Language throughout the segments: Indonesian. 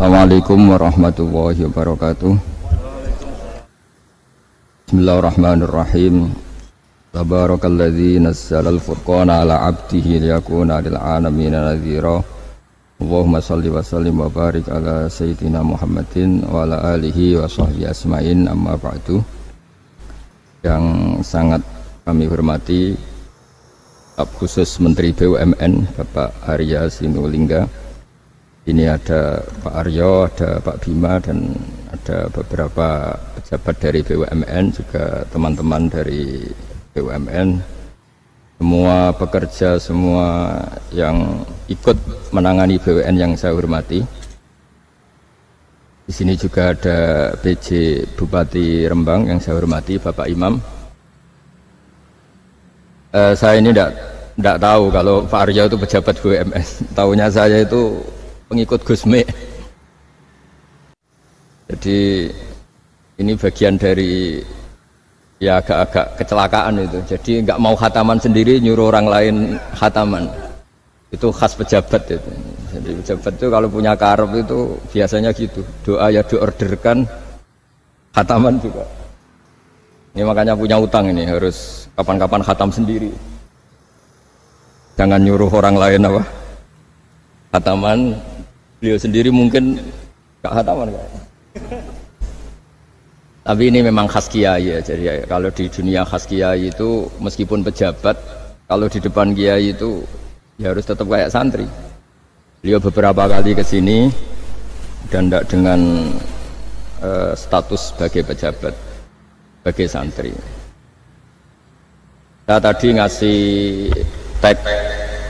Assalamualaikum warahmatullahi wabarakatuh. Bismillahirrahmanirrahim. Tabarakalladzi nazzala al-furqana ala 'abdihi liyakuna lil 'alamina nadhira. Allahumma shalli wa sallim wa barik ala sayyidina Muhammadin wa ala alihi wa sahbihi asma'in, amma ba'du. Yang sangat kami hormati Staf Khusus Menteri BUMN Bapak Arya Sinulinga. Ini ada Pak Aryo, ada Pak Bima, dan ada beberapa pejabat dari BUMN, juga teman-teman dari BUMN, semua pekerja, semua yang ikut menangani BUMN yang saya hormati. Di sini juga ada PJ Bupati Rembang yang saya hormati, Bapak Imam. Saya ini tidak tahu kalau Pak Aryo itu pejabat BUMN. Tahunya saya itu pengikut Gusme. Jadi ini bagian dari ya agak-agak kecelakaan itu. Jadi nggak mau khataman sendiri, nyuruh orang lain khataman. Itu khas pejabat itu. Jadi pejabat itu kalau punya karep itu biasanya gitu. Doa ya diorderkan, khataman juga. Ini makanya punya utang ini, harus kapan-kapan khatam sendiri. Jangan nyuruh orang lain apa khataman. Beliau sendiri mungkin gak khataman kan? Tapi ini memang khas kiai ya. Jadi kalau di dunia khas kiai itu meskipun pejabat, kalau di depan kiai itu ya harus tetap kayak santri. Beliau beberapa kali ke sini dan tidak dengan status sebagai pejabat, sebagai santri. Saya tadi ngasih tag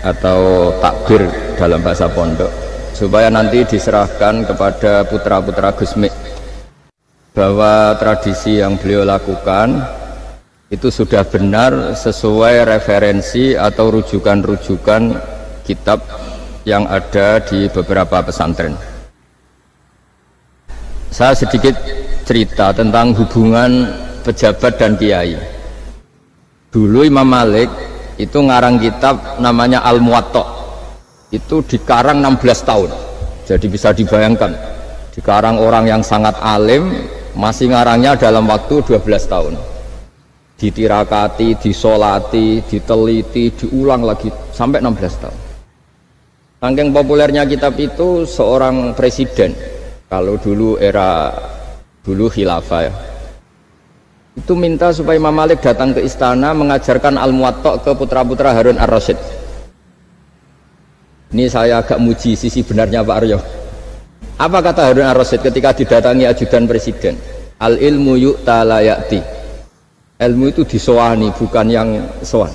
atau takbir dalam bahasa pondok supaya nanti diserahkan kepada putra-putra Gusmi bahwa tradisi yang beliau lakukan itu sudah benar sesuai referensi atau rujukan-rujukan kitab yang ada di beberapa pesantren. Saya sedikit cerita tentang hubungan pejabat dan kiai. Dulu Imam Malik itu ngarang kitab namanya Al-Muwatta. Itu dikarang 16 tahun. Jadi bisa dibayangkan, dikarang orang yang sangat alim, masih ngarangnya dalam waktu 12 tahun. Ditirakati, disolati, diteliti, diulang lagi sampai 16 tahun. Saking populernya kitab itu, seorang presiden, kalau dulu era khilafah ya, itu minta supaya Imam Malik datang ke istana mengajarkan Al-Muwatta ke putra-putra Harun Ar-Rasyid. Ini saya agak muji sisi benarnya Pak Aryo. Apa kata Harun Ar-Rasyid ketika didatangi ajudan presiden? Al ilmu yu'ta la ya'ti. Ilmu itu disowani, bukan yang sowan.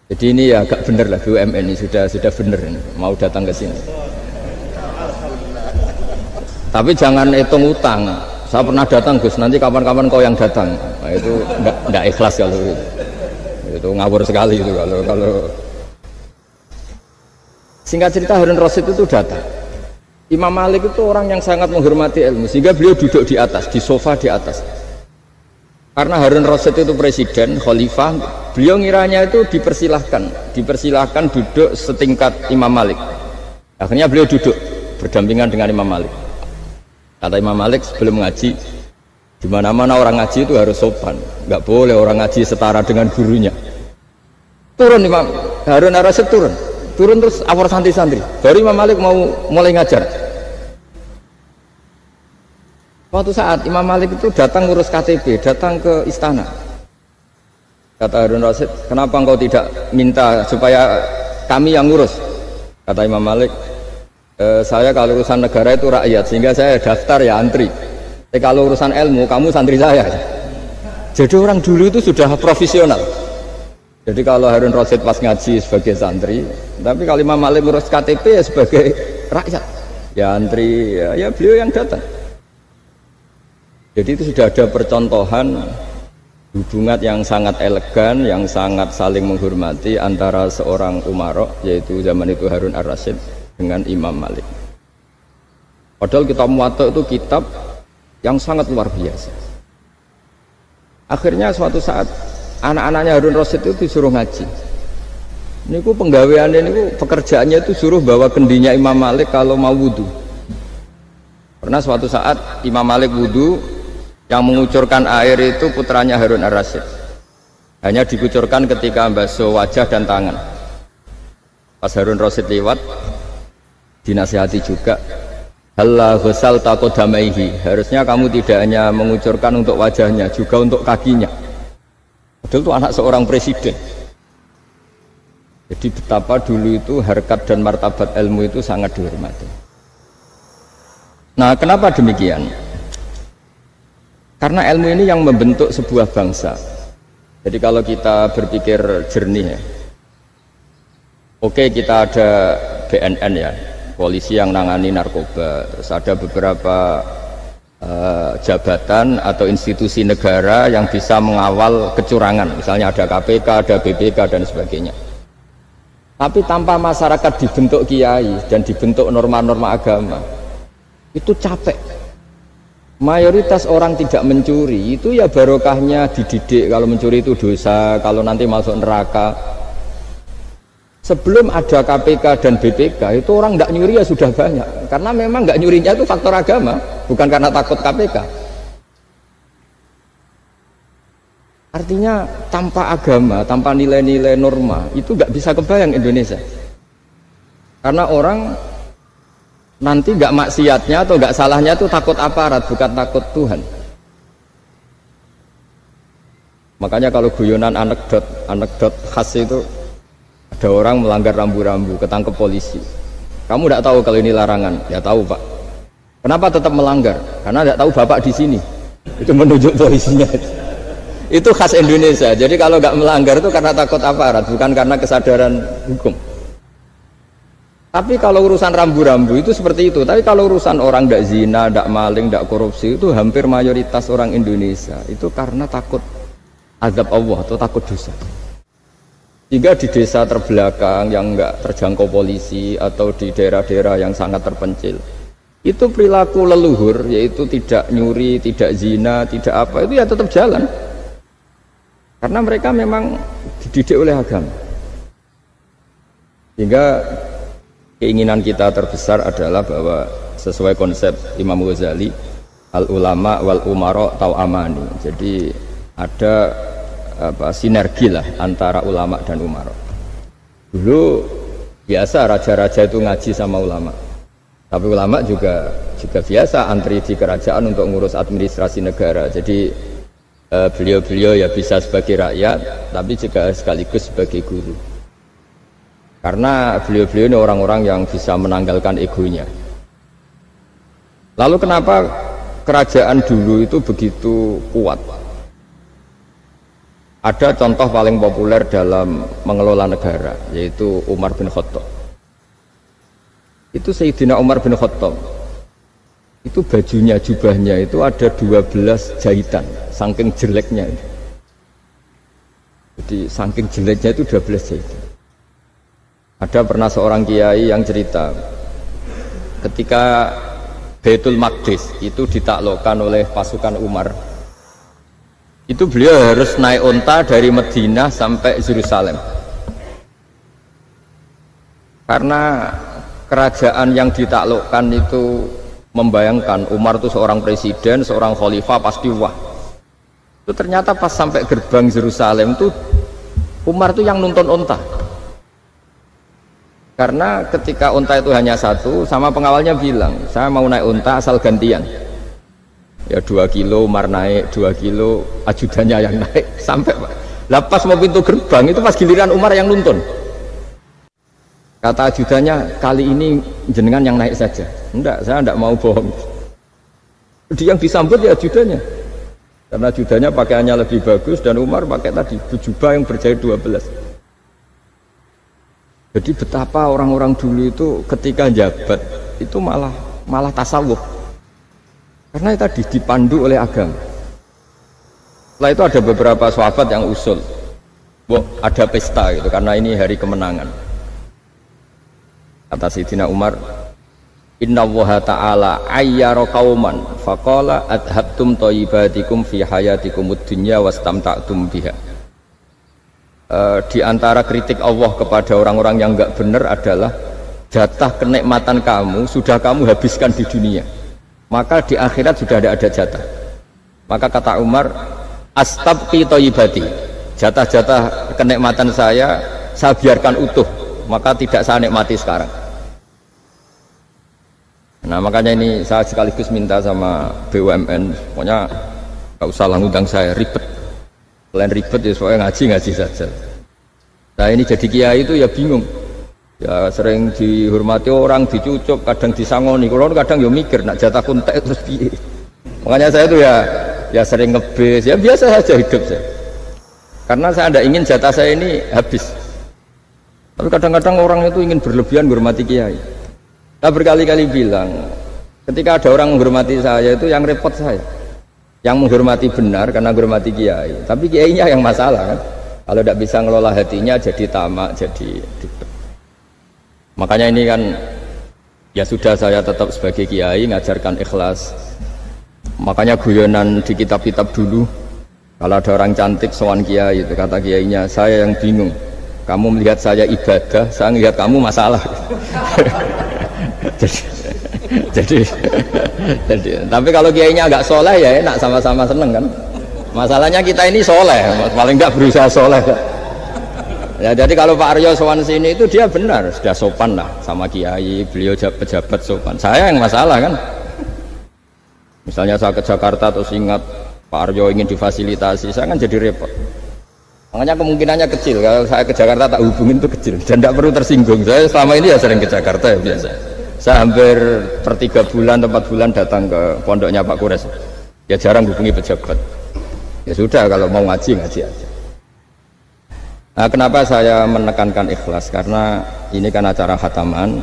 Jadi ini ya agak benar lah, BUMN ini sudah benar ini, mau datang ke sini. Tapi jangan hitung utang. Saya pernah datang Gus, nanti kapan-kapan kau yang datang. Nah, itu enggak ikhlas kalau itu ngawur sekali itu kalau singkat cerita, Harun Rasyid itu datang. Imam Malik itu orang yang sangat menghormati ilmu, sehingga beliau duduk di atas, di sofa di atas. Karena Harun Rasyid itu presiden, khalifah, beliau ngiranya itu dipersilahkan duduk setingkat Imam Malik. Akhirnya beliau duduk berdampingan dengan Imam Malik. Kata Imam Malik sebelum ngaji, di mana-mana orang ngaji itu harus sopan, nggak boleh orang ngaji setara dengan gurunya. Turun Imam Harun Rasyid turun terus awal santri-santri. Baru Imam Malik mau mulai ngajar. Suatu saat Imam Malik itu datang ngurus KTP, datang ke istana. Kata Harun Rasyid, kenapa engkau tidak minta supaya kami yang ngurus? Kata Imam Malik, saya kalau urusan negara itu rakyat, sehingga saya daftar ya antri. Tapi kalau urusan ilmu, kamu santri saya. Jadi orang dulu itu sudah profesional. Jadi kalau Harun Rasyid pas ngaji sebagai santri, tapi kalau Imam Malik ngurus KTP ya sebagai rakyat, ya antri, ya beliau yang datang. Jadi itu sudah ada percontohan hubungan yang sangat elegan, yang sangat saling menghormati antara seorang umara, yaitu zaman itu Harun Ar-Rasyid, dengan Imam Malik. Padahal kitab Muwatta itu kitab yang sangat luar biasa. Akhirnya suatu saat anak-anaknya Harun Rasyid itu disuruh ngaji. Niku penggaweannya niku pekerjaannya itu suruh bawa kendinya Imam Malik kalau mau wudu. Pernah suatu saat Imam Malik wudu, yang mengucurkan air itu putranya Harun ar-Rasyid. Hanya dikucurkan ketika membasuh wajah dan tangan. Pas Harun Rasyid lewat, dinasihati juga, halla ghusal taqaddamaihi, harusnya kamu tidak hanya mengucurkan untuk wajahnya, juga untuk kakinya. Padahal itu anak seorang presiden. Jadi betapa dulu itu harkat dan martabat ilmu itu sangat dihormati. Nah, kenapa demikian? Karena ilmu ini yang membentuk sebuah bangsa. Jadi kalau kita berpikir jernih ya, oke, kita ada BNN ya, polisi yang nangani narkoba, terus ada beberapa jabatan atau institusi negara yang bisa mengawal kecurangan, misalnya ada KPK, ada BPK dan sebagainya. Tapi tanpa masyarakat dibentuk kiai dan dibentuk norma-norma agama, itu capek. Mayoritas orang tidak mencuri, itu ya barokahnya dididik kalau mencuri itu dosa, kalau nanti masuk neraka. Sebelum ada KPK dan BPK, itu orang tidak nyuri ya sudah banyak. Karena memang nggak nyurinya itu faktor agama, bukan karena takut KPK. Artinya tanpa agama, tanpa nilai-nilai norma, itu nggak bisa kebayang Indonesia. Karena orang nanti nggak maksiatnya atau nggak salahnya itu takut aparat, bukan takut Tuhan. Makanya kalau guyonan anekdot khas itu, ada orang melanggar rambu-rambu, ketangkep polisi. Kamu tidak tahu kalau ini larangan? Ya tahu Pak. Kenapa tetap melanggar? Karena tidak tahu Bapak di sini. Itu menunjuk polisinya. Itu khas Indonesia. Jadi kalau nggak melanggar itu karena takut aparat, bukan karena kesadaran hukum. Tapi kalau urusan rambu-rambu itu seperti itu. Tapi kalau urusan orang tidak zina, tidak maling, tidak korupsi, itu hampir mayoritas orang Indonesia itu karena takut azab Allah atau takut dosa. Jika di desa terbelakang yang nggak terjangkau polisi atau di daerah-daerah yang sangat terpencil, itu perilaku leluhur, yaitu tidak nyuri, tidak zina, tidak apa, itu ya tetap jalan. Karena mereka memang dididik oleh agama. Sehingga keinginan kita terbesar adalah bahwa sesuai konsep Imam Ghazali, al ulama wal umara tau'amani. Jadi ada sinergi lah antara ulama dan umara. Dulu biasa raja-raja itu ngaji sama ulama, tapi ulama juga biasa antri di kerajaan untuk ngurus administrasi negara. Jadi beliau-beliau ya bisa sebagai rakyat, tapi juga sekaligus sebagai guru. Karena beliau-beliau ini orang-orang yang bisa menanggalkan egonya. Lalu kenapa kerajaan dulu itu begitu kuat? Ada contoh paling populer dalam mengelola negara, yaitu Umar bin Khattab. Itu Sayyidina Umar bin Khattab, itu bajunya, jubahnya itu ada 12 jahitan, saking jeleknya. Jadi saking jeleknya itu 12 jahitan. Ada pernah seorang kiai yang cerita, ketika Baitul Maqdis itu ditaklukkan oleh pasukan Umar, itu beliau harus naik unta dari Madinah sampai Yerusalem. Karena kerajaan yang ditaklukkan itu membayangkan Umar itu seorang presiden, seorang khalifah, pasti wah. Itu ternyata pas sampai gerbang Yerusalem itu Umar itu yang nuntun unta. Karena ketika unta itu hanya satu, sama pengawalnya bilang, saya mau naik unta asal gantian. Ya 2 kilo Umar naik, 2 kilo ajudannya yang naik, sampai lepas mau pintu gerbang itu pas giliran Umar yang nuntun. Kata ajudannya, kali ini jenengan yang naik saja. Enggak, saya enggak mau bohong. Dia yang disambut ya ajudannya, karena ajudannya pakaiannya lebih bagus dan Umar pakai tadi jubah yang berjahit 12. Jadi betapa orang-orang dulu itu ketika jabat itu malah tasawuf. Karena tadi dipandu oleh agama. Setelah itu ada beberapa sahabat yang usul, ada pesta gitu, karena ini hari kemenangan. Kata Sayyidina Umar, Inna Allaha ta'ala ayyara qauman faqala adhabtum thayyibatikum fi hayatikumud dunya wastamta'tum biha. di antara kritik Allah kepada orang-orang yang enggak benar adalah jatah kenikmatan kamu sudah kamu habiskan di dunia, maka di akhirat sudah ada jatah. Maka kata Umar, astabqi thayyibati, jatah-jatah kenikmatan saya biarkan utuh, maka tidak saya nikmati sekarang. Nah makanya ini saya sekaligus minta sama BUMN, pokoknya gak usah lah ngundang saya, ribet. Selain ribet ya soalnya ngaji saja. Nah ini jadi kiai itu ya bingung, ya sering dihormati orang, dicucuk, kadang disangoni. Kalau kadang ya mikir, nak jatah kuntek terus piye. Makanya saya itu ya sering ngebes, ya biasa saja hidup saya. Karena saya tidak ingin jatah saya ini habis. Tapi kadang-kadang orang itu ingin berlebihan menghormati kiai. Saya berkali-kali bilang, ketika ada orang menghormati saya itu yang repot saya. Yang menghormati benar karena menghormati kiai, tapi kiainya yang masalah kan. Kalau tidak bisa ngelola hatinya jadi tamak, jadi ribet. Makanya ini kan ya sudah, saya tetap sebagai kiai ngajarkan ikhlas. Makanya guyonan di kitab-kitab dulu, kalau ada orang cantik sowan kiai itu kata kiainya, saya yang bingung, kamu melihat saya ibadah, saya melihat kamu masalah. jadi tapi kalau kiainya agak soleh ya enak, sama-sama seneng kan. Masalahnya kita ini soleh, paling enggak berusaha soleh kan? Ya jadi kalau Pak Aryo sowan sini itu dia benar, sudah sopan lah sama kiai, beliau pejabat sopan. Saya yang masalah kan. Misalnya saya ke Jakarta terus ingat Pak Aryo ingin difasilitasi, saya kan jadi repot. Makanya kemungkinannya kecil, kalau saya ke Jakarta tak hubungin itu kecil dan tidak perlu tersinggung. Saya selama ini ya sering ke Jakarta ya biasa. Saya hampir per 3 bulan, 4 bulan datang ke pondoknya Pak Kures. Ya jarang hubungi pejabat. Ya sudah, kalau mau ngaji aja. Nah, kenapa saya menekankan ikhlas? Karena ini kan acara khataman.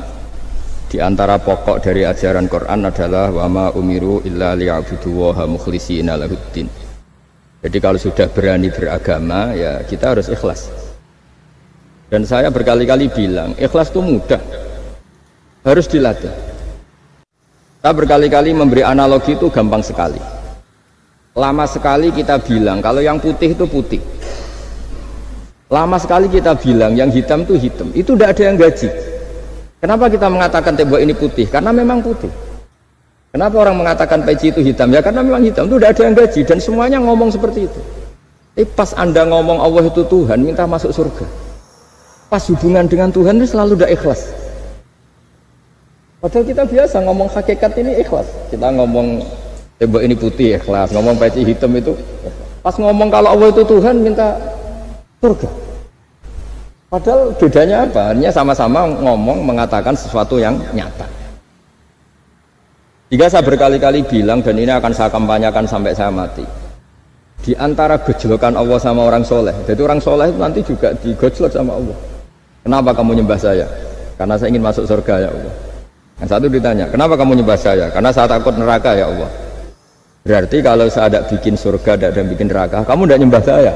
Di antara pokok dari ajaran Quran adalah wa ma umiru illa liya'budullaha mukhlishina lahuddin. Jadi kalau sudah berani beragama ya kita harus ikhlas. Dan saya berkali-kali bilang, ikhlas itu mudah. Harus dilatih. Saya berkali-kali memberi analogi itu gampang sekali. Lama sekali kita bilang kalau yang putih itu putih. Lama sekali kita bilang yang hitam itu hitam. Itu tidak ada yang gaji. Kenapa kita mengatakan tembok ini putih? Karena memang putih. Kenapa orang mengatakan peci itu hitam? Ya karena memang hitam. Itu tidak ada yang gaji dan semuanya ngomong seperti itu. Pas Anda ngomong Allah itu Tuhan, minta masuk surga. Pas hubungan dengan Tuhan itu selalu tidak ikhlas. Padahal kita biasa ngomong hakikat ini ikhlas. Kita ngomong tembok ini putih ikhlas, ngomong peci hitam itu. Pas ngomong kalau Allah itu Tuhan, minta surga. Padahal bedanya apa? Artinya sama-sama ngomong mengatakan sesuatu yang nyata. Jika saya berkali-kali bilang dan ini akan saya kampanyakan sampai saya mati. Di antara gejolokan Allah sama orang soleh. Jadi orang soleh itu nanti juga digojlok sama Allah. Kenapa kamu nyembah saya? Karena saya ingin masuk surga ya Allah. Yang satu ditanya, kenapa kamu nyembah saya? Karena saya takut neraka ya Allah. Berarti kalau saya tidak bikin surga, tidak bikin neraka, kamu tidak nyembah saya.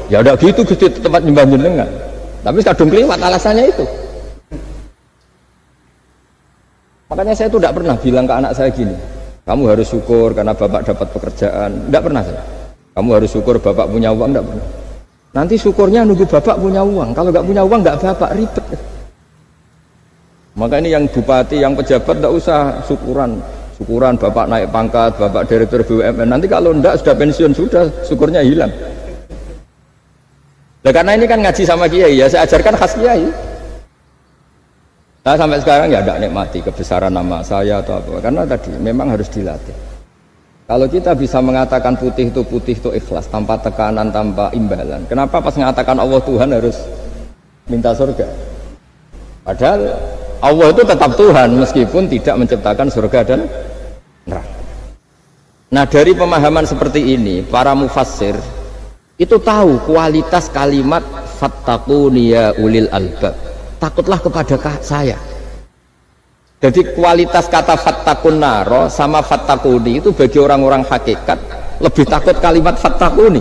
Ya udah gitu, Gusti tempat nyembah jenengan. Tapi kadung kliwat alasannya itu. Makanya saya itu tidak pernah bilang ke anak saya gini, kamu harus syukur karena bapak dapat pekerjaan. Tidak pernah saya. Kamu harus syukur bapak punya uang, tidak pernah. Nanti syukurnya nunggu bapak punya uang. Kalau nggak punya uang nggak bapak, ribet. Maka ini yang bupati, yang pejabat tidak usah syukuran bapak naik pangkat, bapak direktur BUMN. Nanti kalau enggak sudah pensiun sudah, syukurnya hilang. Nah, karena ini kan ngaji sama kiai ya, saya ajarkan khas kiai. Nah sampai sekarang ya tidak nikmati kebesaran nama saya atau apa, karena tadi memang harus dilatih. Kalau kita bisa mengatakan putih itu ikhlas, tanpa tekanan, tanpa imbalan. Kenapa pas mengatakan Allah Tuhan harus minta surga? Padahal Allah itu tetap Tuhan meskipun tidak menciptakan surga dan neraka. Nah dari pemahaman seperti ini para mufassir itu tahu kualitas kalimat fattaquni ya ulil albab, takutlah kepada saya. Jadi kualitas kata fattaqun naro sama fattaquni itu bagi orang-orang hakikat lebih takut kalimat fattaquni.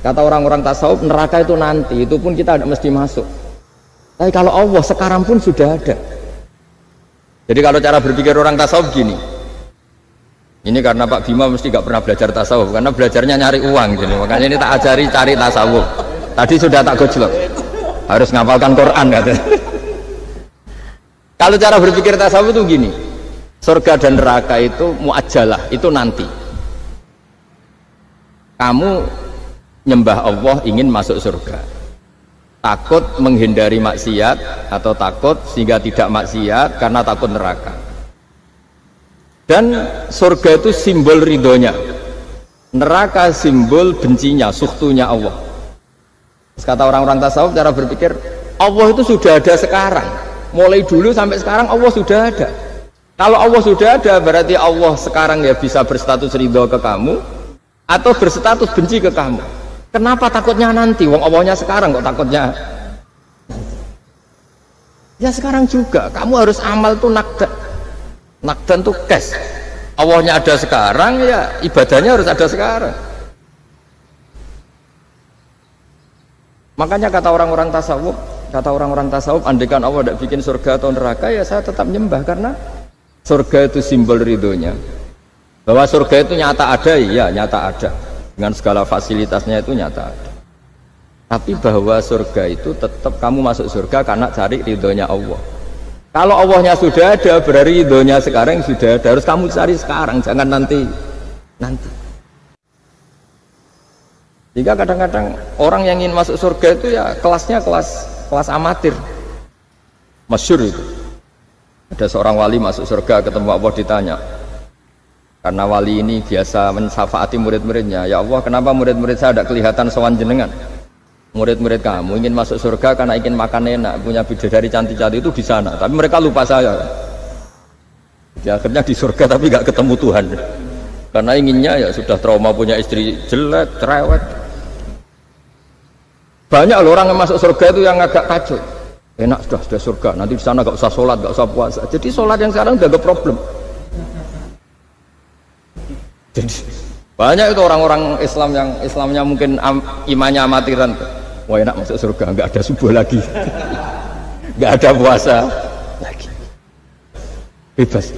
Kata orang-orang tasawuf neraka itu nanti, itu pun kita tidak mesti masuk. Tapi kalau Allah sekarang pun sudah ada. Jadi kalau cara berpikir orang tasawuf gini, ini karena Pak Bima mesti gak pernah belajar tasawuf, karena belajarnya nyari uang, jadi makanya ini tak ajari cari tasawuf. Tadi sudah tak gojlok. Harus ngapalkan Quran katanya. Kalau cara berpikir tasawuf itu gini. Surga dan neraka itu muajjalah, itu nanti. Kamu nyembah Allah ingin masuk surga. Takut menghindari maksiat atau takut sehingga tidak maksiat karena takut neraka. Dan surga itu simbol ridhonya, neraka simbol bencinya, sukhtunya Allah. Kata orang-orang tasawuf cara berpikir, Allah itu sudah ada sekarang, mulai dulu sampai sekarang Allah sudah ada. Kalau Allah sudah ada berarti Allah sekarang ya bisa berstatus ridho ke kamu atau berstatus benci ke kamu. Kenapa takutnya nanti? Wong Allahnya sekarang kok takutnya? Ya sekarang juga. Kamu harus amal tuh nakdan. Nakdan tuh cash. Allahnya ada sekarang, ya ibadahnya harus ada sekarang. Makanya kata orang-orang tasawuf, andaikan Allah tidak bikin surga atau neraka, ya saya tetap nyembah karena surga itu simbol ridhonya. Bahwa surga itu nyata ada, ya nyata ada. Dengan segala fasilitasnya itu nyata ada. Tapi bahwa surga itu tetap kamu masuk surga karena cari ridhonya Allah. Kalau Allahnya sudah ada, berarti ridhonya sekarang sudah ada. Harus kamu cari sekarang, jangan nanti. Jika kadang-kadang orang yang ingin masuk surga itu ya kelasnya kelas amatir. Masyhur itu. Ada seorang wali masuk surga ketemu Allah ditanya. Karena wali ini biasa mensyafaati murid-muridnya, ya Allah kenapa murid-murid saya tidak kelihatan sowan jenengan? Murid-murid kamu ingin masuk surga karena ingin makan enak, punya bidadari cantik-cantik itu di sana, tapi mereka lupa saya. Jadi akhirnya di surga tapi nggak ketemu Tuhan, karena inginnya ya sudah trauma punya istri jelek, cerewet. Banyak loh orang yang masuk surga itu yang agak kacau. Enak sudah surga, nanti di sana nggak usah sholat, nggak usah puasa. Jadi sholat yang sekarang udah gak problem. Jadi banyak itu orang-orang Islam yang Islamnya mungkin imannya amatiran. Wah enak masuk surga, nggak ada subuh lagi, nggak ada puasa lagi, bebas.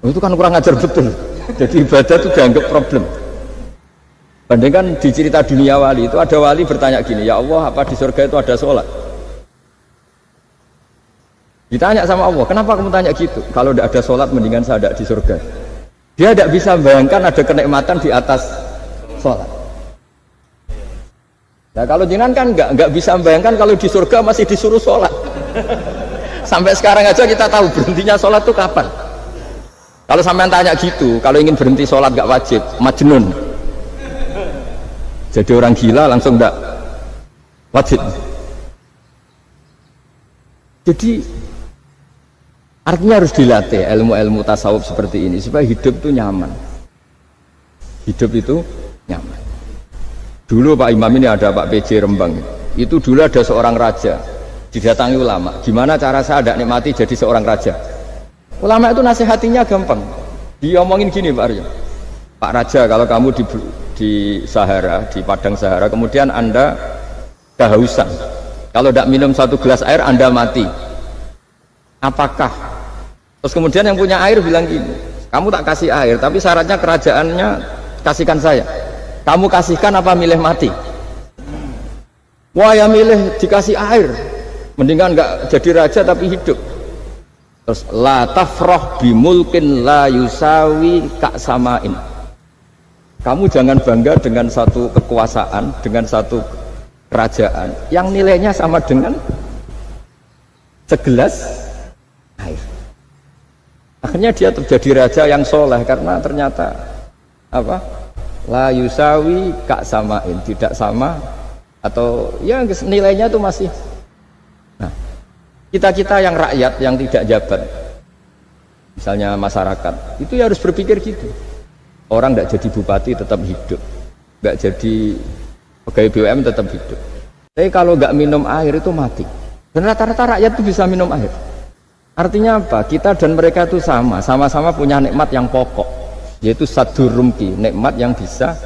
Itu kan kurang ajar betul. Jadi ibadah itu dianggap problem. Bandingkan di cerita dunia wali itu ada wali bertanya gini, ya Allah apa di surga itu ada sholat? Ditanya sama Allah, kenapa kamu tanya gitu? Kalau tidak ada sholat mendingan saya tidak di surga. Dia tidak bisa bayangkan ada kenikmatan di atas sholat. Nah kalau jenengan kan nggak bisa bayangkan kalau di surga masih disuruh sholat. Sampai sekarang aja kita tahu berhentinya sholat itu kapan. Kalau sampean tanya gitu, kalau ingin berhenti sholat nggak wajib, majnun. Jadi orang gila langsung nggak wajib. Jadi artinya harus dilatih ilmu-ilmu tasawuf seperti ini supaya hidup itu nyaman. Hidup itu nyaman. Dulu Pak Imam ini ada Pak PJ Rembang. Itu dulu ada seorang raja didatangi ulama. Gimana cara saya tidak nikmati jadi seorang raja? Ulama itu nasihatinya gampang. Dia omongin gini Pak Arya. Pak Raja kalau kamu di Sahara, di padang Sahara, kemudian Anda kehausan. Kalau tidak minum satu gelas air Anda mati. Apakah? Terus kemudian yang punya air bilang gini, kamu tak kasih air, tapi syaratnya kerajaannya kasihkan saya. Kamu kasihkan apa milih mati? Wah ya milih dikasih air, mendingan nggak jadi raja tapi hidup. Terus la tafrah bimulkin la yusawi kak samain. Kamu jangan bangga dengan satu kekuasaan, dengan satu kerajaan yang nilainya sama dengan segelas air. Akhirnya dia terjadi raja yang soleh karena ternyata apa? La yusawi kak samain, tidak sama atau ya nilainya itu masih. Nah, kita yang rakyat yang tidak jabat, misalnya masyarakat, itu ya harus berpikir gitu. Orang tidak jadi bupati tetap hidup, nggak jadi pegawai BUMN tetap hidup. Tapi kalau nggak minum air itu mati. Dan rata-rata rakyat itu bisa minum air. Artinya apa? Kita dan mereka itu sama-sama punya nikmat yang pokok, yaitu sadur rumki, nikmat yang bisa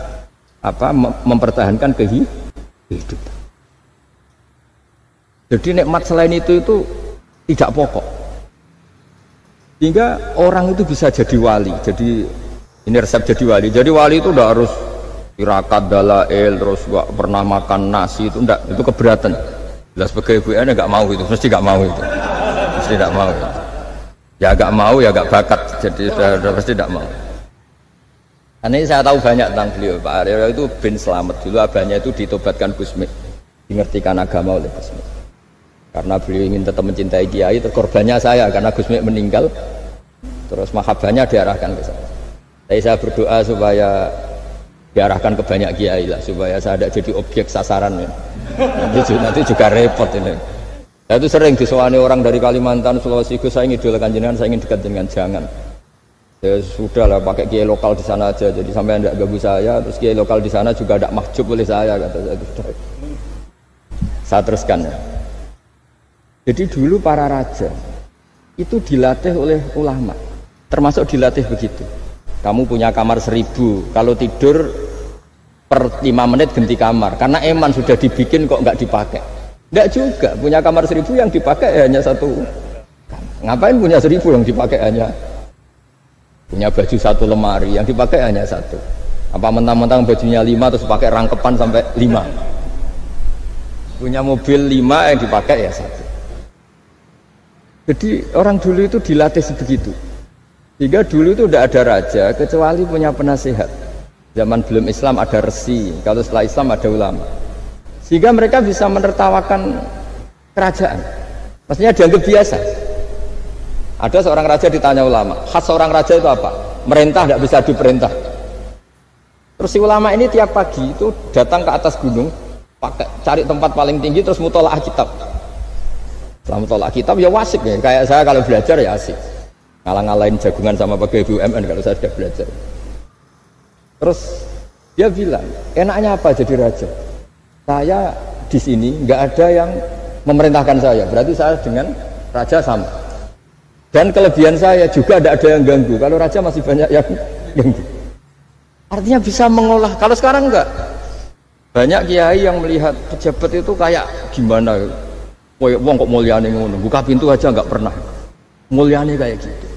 mempertahankan kehidupan. Jadi nikmat selain itu tidak pokok. Hingga orang itu bisa jadi wali. Jadi ini resep jadi wali. Jadi wali itu udah harus tirakat dalail terus gak pernah makan nasi itu enggak, itu keberatan. Jelas sebagai ibu nggak mau itu, mesti nggak mau itu, mesti nggak mau. Ya nggak mau ya nggak bakat, jadi sudah pasti nggak mau. Karena ini saya tahu banyak tentang beliau. Pak Aryo itu bin selamat dulu, abahnya itu ditobatkan Gusmi, dimengertikan agama oleh Gusmi. Karena beliau ingin tetap mencintai kiai, korbannya saya karena Gusmi meninggal, terus mahabbahnya diarahkan ke saya. Tapi saya berdoa supaya diarahkan ke banyak kiai lah, supaya saya tidak jadi objek sasaran ya. Nanti juga repot ini. Saya itu sering disewani orang dari Kalimantan, Sulawesi, saya ingin idolakan jenengan, saya ingin dekat dengan jangan. Ya sudah lah, pakai kiai lokal di sana aja, jadi sampai tidak ganggu saya. Terus kiai lokal di sana juga tidak mahjub oleh saya, kata saya. Saya teruskan ya. Jadi dulu para raja itu dilatih oleh ulama, termasuk dilatih begitu. Kamu punya kamar 1000, kalau tidur per 5 menit ganti kamar, karena eman sudah dibikin kok nggak dipakai. Nggak juga, punya kamar 1000 yang dipakai hanya 1. Ngapain punya 1000 yang dipakai hanya, punya baju 1 lemari yang dipakai hanya 1. Apa mentang-mentang bajunya 5 terus pakai rangkepan sampai 5. Punya mobil 5 yang dipakai ya 1. Jadi orang dulu itu dilatih sebegitu. Sehingga dulu itu tidak ada raja kecuali punya penasehat. Zaman belum Islam ada resi, kalau setelah Islam ada ulama. Sehingga mereka bisa menertawakan kerajaan. Maksudnya dianggap biasa. Ada seorang raja ditanya ulama, khas seorang raja itu apa? Merintah tidak bisa diperintah. Terus si ulama ini tiap pagi itu datang ke atas gunung, cari tempat paling tinggi terus mutolaah kitab. Setelah mutolaah kitab ya wasik ya, kayak saya kalau belajar ya asik. Ngalang-ngalain jagungan sama pegawai BUMN kalau saya sudah belajar. Terus dia bilang, enaknya apa jadi raja? Saya di sini nggak ada yang memerintahkan saya, berarti saya dengan raja sama. Dan kelebihan saya juga tidak ada yang ganggu. Kalau raja masih banyak yang ganggu. Artinya bisa mengolah. Kalau sekarang enggak. Banyak kiai yang melihat pejabat itu kayak gimana? Wong kok mulyane ngono, buka pintu aja nggak pernah. Mulyane kayak gitu.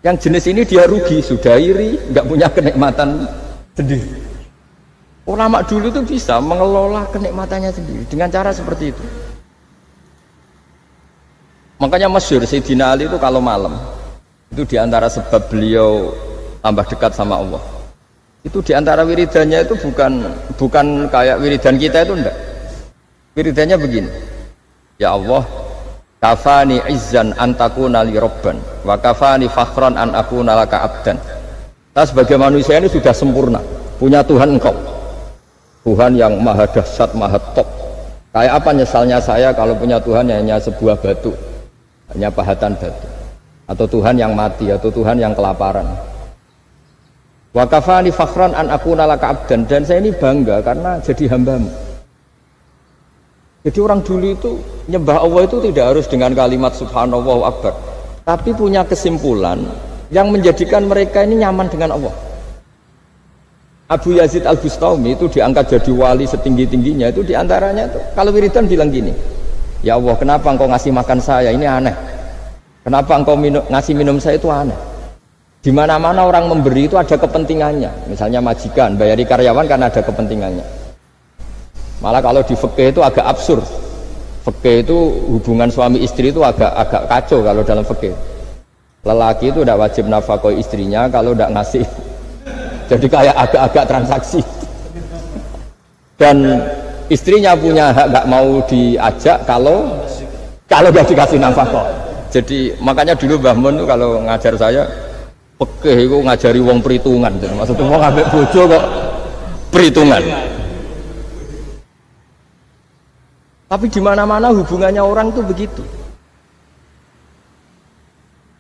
Yang jenis ini dia rugi, sudah iri, nggak punya kenikmatan sendiri. Ulama dulu itu bisa mengelola kenikmatannya sendiri dengan cara seperti itu. Makanya masyhur Sayyidina Ali itu kalau malam itu diantara sebab beliau tambah dekat sama Allah. Itu diantara wiridannya itu bukan kayak wiridan kita itu enggak. Wiridannya begini. Ya Allah, kafani izzan an takuna li rabban wa kafani fakhran an akuna laka abdan. Kita sebagai manusia ini sudah sempurna, punya Tuhan engkau. Tuhan yang maha dahsyat, maha top. Kayak apa nyesalnya saya kalau punya Tuhan yang hanya sebuah batu, hanya pahatan batu, atau Tuhan yang mati, atau Tuhan yang kelaparan. Wa kafani fakhran an akuna laka abdan, dan saya ini bangga karena jadi hambamu. Jadi orang dulu itu nyembah Allah itu tidak harus dengan kalimat subhanallahu akbar, tapi punya kesimpulan yang menjadikan mereka ini nyaman dengan Allah. Abu Yazid Al-Bustami itu diangkat jadi wali setinggi-tingginya, itu diantaranya itu kalau wiridan bilang gini, ya Allah, kenapa engkau ngasih makan saya, ini aneh. Kenapa engkau ngasih minum saya, itu aneh. Di mana-mana orang memberi itu ada kepentingannya. Misalnya majikan bayari karyawan karena ada kepentingannya. Malah kalau di fikih itu agak absurd. Fikih itu hubungan suami istri itu agak kacau kalau dalam fikih. Lelaki itu tidak wajib nafkah istrinya kalau tidak ngasih. Jadi kayak agak-agak transaksi. Dan istrinya punya hak nggak mau diajak kalau nggak dikasih nafkah. Jadi makanya dulu Mbah Mun itu kalau ngajar saya, fikih itu ngajari wong perhitungan. Maksudnya wong ambek bojo kok perhitungan. Tapi di mana-mana hubungannya orang itu begitu.